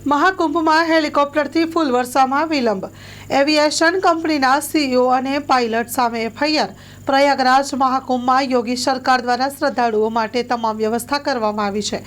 મહાકુંભમાં હેલિકોપ્ટરથી ફૂલ વર્ષામાં વિલંબ. એવિએશન કંપનીના સીઈઓ અને પાયલટ સામે એફઆઈઆર. પ્રયાગરાજ મહાકુંભમાં યોગી સરકાર દ્વારા શ્રદ્ધાળુઓ માટે તમામ વ્યવસ્થા કરવામાં આવી છે.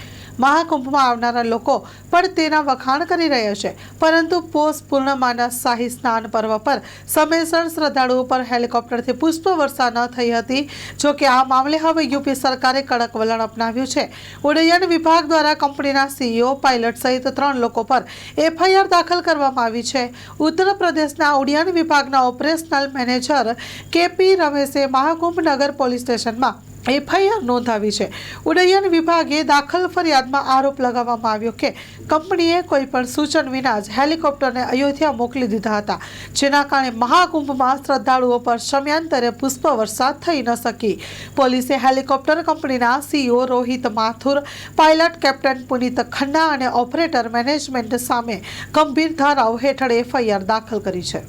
મહાકુંભમાં આવનારા લોકો પણ તેના વખાણ કરી રહ્યા છે, પરંતુ પોષ પૂર્ણિમાના શાહી સ્નાન પર્વ પર સમયસર શ્રદ્ધાળુઓ પર હેલિકોપ્ટરથી પુષ્પવર્ષા ન થઈ હતી. જોકે આ મામલે હવે યુપી સરકારે કડક વલણ અપનાવ્યું છે. ઉડ્ડયન વિભાગ દ્વારા કંપનીના સીઈઓ, પાયલટ સહિત 3 લોકો પર એફઆઈઆર દાખલ કરવામાં આવી છે. ઉત્તર પ્રદેશના ઉડ્ડયન વિભાગના ઓપરેશનલ મેનેજર કેપી રમેશે મહાકુંભ નગર પોલીસ સ્ટેશનમાં એફઆઈઆર નોંધાવી છે. ઉડ્ડયન વિભાગે દાખલ ફરિયાદમાં આરોપ લગાવવામાં આવ્યો કે કંપનીએ કોઈ પણ સૂચન વિના જ હેલિકોપ્ટરને અયોધ્યા મોકલી દીધા હતા, જેના કારણે મહાકુંભમાં શ્રદ્ધાળુઓ પર સમયાંતરે પુષ્પવર્ષા થઈ ન શકી. પોલીસે હેલિકોપ્ટર કંપનીના CEO Rohit Mathur, pilot captain Punit Khanna અને ઓપરેટર મેનેજમેન્ટ સામે ગંભીર ધારાઓ હેઠળ એફઆઈઆર દાખલ કરી છે.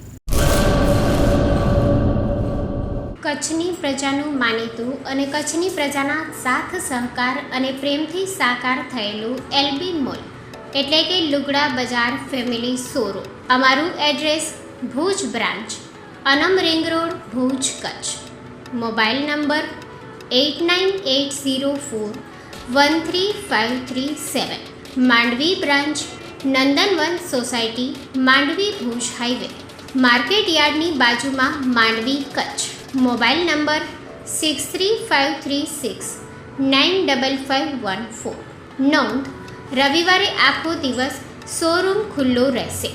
કચ્છની પ્રજાનું માનીતું અને કચ્છની પ્રજાના સાથ સહકાર અને પ્રેમથી સાકાર થયેલું એલબી મોલ એટલે કે લુગડા બજાર ફેમિલી શોરૂમ. અમારું address Bhuj branch, Anam ring road, Bhuj, Kutch. Mobile number 8980413537. Mandvi branch, Nandanvan society, Mandvi, Bhuj highway, market યાર્ડની બાજુમાં, માંડવી, કચ્છ. Mobile number 6353695514. નોંધ: રવિવારે આખો દિવસ શોરૂમ ખુલ્લો રહેશે.